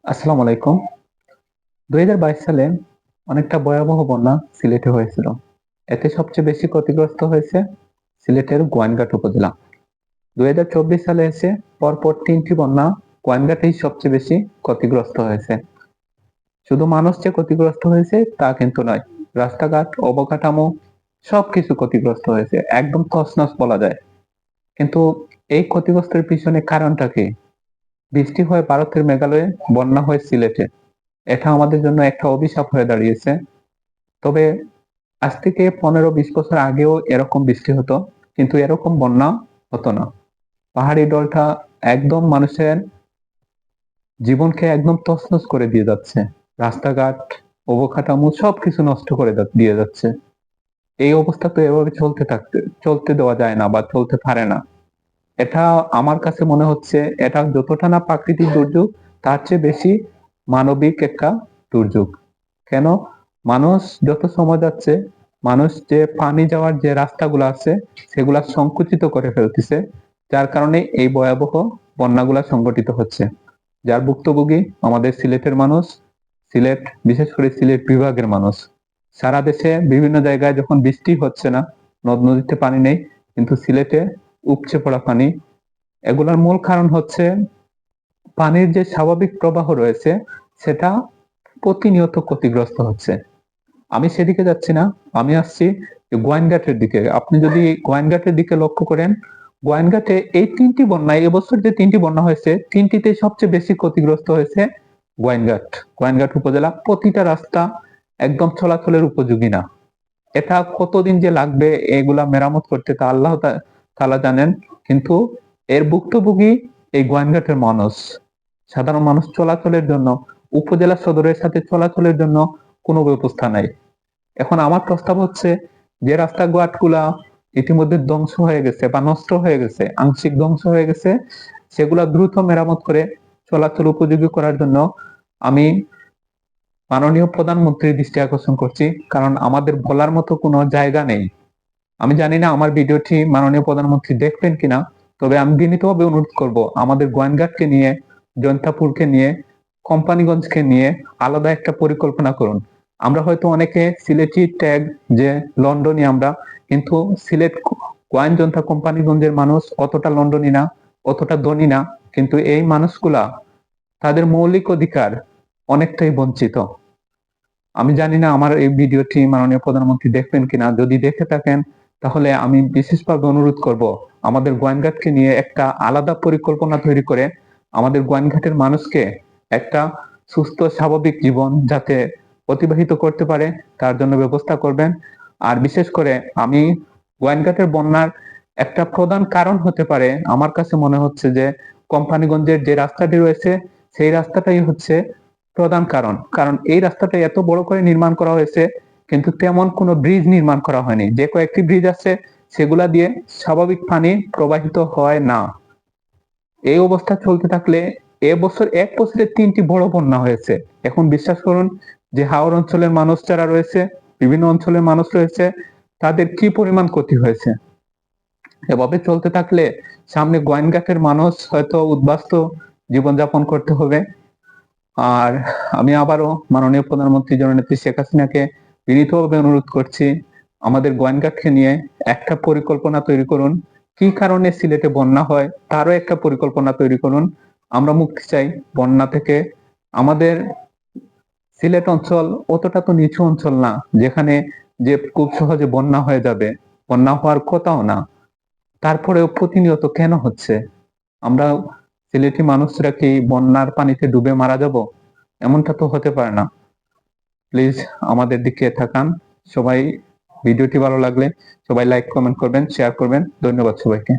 আসসালামু আলাইকুম। ২০২২ সালে অনেকটা ভয়াবহ বন্যা সিলেটে হয়েছিল। এতে সবচেয়ে বেশি ক্ষতিগ্রস্ত হয়েছে সিলেটের গোয়াইনঘাট উপজেলা। ২০২৪ সালে এসে পরপর ৩টি বন্যা গোয়াইনঘাটেই সবচেয়ে বেশি ক্ষতিগ্রস্ত হয়েছে। শুধু মানুষ যে ক্ষতিগ্রস্ত হয়েছে তা কিন্তু নয়। রাস্তাঘাট, অবকাঠামো সবকিছু ক্ষতিগ্রস্ত হয়েছে। একদম তছনছ বলা যায়। কিন্তু এই ক্ষতিগ্রস্তের পিছনে কারণটা কি? বৃষ্টি হয় ভারতের মেঘালয়ে, বন্যা হয় সিলেটে। এটা আমাদের জন্য একটা অভিশাপ হয়ে দাঁড়িয়েছে। তবে আজ থেকে ১৫-২০ বছর আগেও এরকম বৃষ্টি হতো, কিন্তু এরকম বন্যা হতো না। পাহাড়ি ঢলটা একদম মানুষের জীবনকে একদম তছনছ করে দিয়ে যাচ্ছে। রাস্তাঘাট, অবকাঠামো সবকিছু নষ্ট করে দিয়ে যাচ্ছে। এই অবস্থা তো এভাবে চলতে দেওয়া যায় না বা চলতে পারে না। এটা আমার কাছে মনে হচ্ছে এটা যতটা না প্রাকৃতিক দুর্যোগ, তার চেয়ে বেশি মানবিক একটা দুর্যোগ। কেন? মানুষ যত সময় যাচ্ছে, মানুষ যে পানি যাওয়ার যে রাস্তাগুলো আছে সেগুলা সংকুচিত করে ফেলতেছে। যার কারণে এই ভয়াবহ বন্যাগুলা সংঘটিত হচ্ছে। যার ভুক্তভোগী আমাদের সিলেটের মানুষ, সিলেট, বিশেষ করে সিলেট বিভাগের মানুষ। সারা দেশে বিভিন্ন জায়গায় যখন বৃষ্টি হচ্ছে না, নদ-নদীতে পানি নেই, কিন্তু সিলেটে উপচে পড়া পানি। এগুলার মূল কারণ হচ্ছে পানির যে স্বাভাবিক প্রবাহ রয়েছে সেটা প্রতিনিয়ত ক্ষতিগ্রস্ত হচ্ছে। আমি সেদিকে যাচ্ছি না, আমি আসছি গোয়াইনঘাটের দিকে। আপনি যদি গোয়াইনঘাটের দিকে লক্ষ্য করেন, গোয়াইনঘাটে এই ৩টি বন্যায় এবছর যে ৩টি বন্যা হয়েছে, ৩টিতেই সবচেয়ে বেশি ক্ষতিগ্রস্ত হয়েছে গোয়াইনঘাট। গোয়াইনঘাট উপজেলা প্রতিটা রাস্তা একদম চলাচলের উপযোগী না। এটা কতদিন যে লাগবে এগুলা মেরামত করতে তা আল্লাহ তাআলা জানেন। কিন্তু এর ভুক্তভোগী এই গোয়াইনঘাটের মানুষ। সাধারণ মানুষ চলাচলের জন্য, উপজেলা সদরের সাথে চলাচলের জন্য কোনো ব্যবস্থা নাই। এখন আমার প্রস্তাব হচ্ছে যে রাস্তাঘাটগুলা ইতিমধ্যে ধ্বংস হয়ে গেছে বা নষ্ট হয়ে গেছে, আংশিক ধ্বংস হয়ে গেছে, সেগুলা দ্রুত মেরামত করে চলাচল উপযোগী করার জন্য আমি মাননীয় প্রধানমন্ত্রীর দৃষ্টি আকর্ষণ করছি। কারণ আমাদের বলার মতো কোনো জায়গা নেই। আমি জানি না আমার ভিডিওটি মাননীয় প্রধানমন্ত্রী দেখবেন কিনা, তবে আমি বিনীতভাবে অনুরোধ করব আমাদের গোয়াইনঘাটকে নিয়ে, জৈন্তাপুরকে নিয়ে, কোম্পানিগঞ্জকে নিয়ে আলাদা একটা পরিকল্পনা করুন। আমরা হয়তো অনেকে সিলেটি ট্যাগ যে লন্ডনী আমরা, কিন্তু সিলেট, গোয়াইনজন্তা, কোম্পানিগঞ্জের মানুষ অতটা লন্ডনী না, অতটা ধনী না, কিন্তু এই মানুষগুলা তাদের মৌলিক অধিকার অনেকটাই বঞ্চিত। আমি জানি না আমার এই ভিডিওটি মাননীয় প্রধানমন্ত্রী দেখবেন কিনা। যদি দেখে থাকেন তাহলে আমি বিশেষভাবে অনুরোধ করব আমাদের গোয়াইনঘাটকে নিয়ে একটা আলাদা পরিকল্পনা তৈরি করে আমাদের গোয়াইনঘাটের মানুষকে একটা সুস্থ স্বাভাবিক জীবন যাতে অতিবাহিত করতে পারে তার জন্য ব্যবস্থা করবেন। আর বিশেষ করে আমি গোয়াইনঘাটের বন্যার একটা প্রধান কারণ হতে পারে, আমার কাছে মনে হচ্ছে যে কোম্পানিগঞ্জের যে রাস্তাটি রয়েছে সেই রাস্তাটাই হচ্ছে প্রধান কারণ। কারণ এই রাস্তাটা এত বড় করে নির্মাণ করা হয়েছে কিন্তু তেমন কোনো ব্রিজ নির্মাণ করা হয়নি। যে কয়েকটি ব্রিজ আছে সেগুলা দিয়ে স্বাভাবিক পানি প্রবাহিত হয় না। এই অবস্থা চলতে থাকলে এক বছরে ৩টি বড় বন্যা হয়েছে। এখন বিশ্বাস করুন যে হাওর অঞ্চলের মানুষ যারা রয়েছে, বিভিন্ন অঞ্চলের মানুষ রয়েছে, তাদের কি পরিমাণ ক্ষতি হয়েছে। এভাবে চলতে থাকলে সামনে গোয়াইনঘাটের মানুষ হয়তো উদ্বাস্তু জীবনযাপন করতে হবে। আর আমি আবারও মাননীয় প্রধানমন্ত্রী জননেত্রী শেখ হাসিনাকে বিনীতভাবে অনুরোধ করছি আমাদের গোয়াইনঘাটকে নিয়ে একটা পরিকল্পনা তৈরি করুন। কি কারণে সিলেটে বন্যা হয় তারও একটা পরিকল্পনা তৈরি করুন। আমরা মুক্তি চাই বন্যা থেকে। আমাদের সিলেট অঞ্চল অতটা তো নিচু অঞ্চল না যেখানে যে খুব সহজে বন্যা হয়ে যাবে, বন্যা হওয়ার কথাও না। তারপরেও প্রতিনিয়ত কেন হচ্ছে? আমরা সিলেটি মানুষরা কি বন্যার পানিতে ডুবে মারা যাব? এমনটা তো হতে পারে না। প্লিজ আমাদের দিকে তাকান। সবাই ভিডিওটি ভালো লাগলে সবাই লাইক, কমেন্ট করবেন, শেয়ার করবেন। ধন্যবাদ সবাইকে।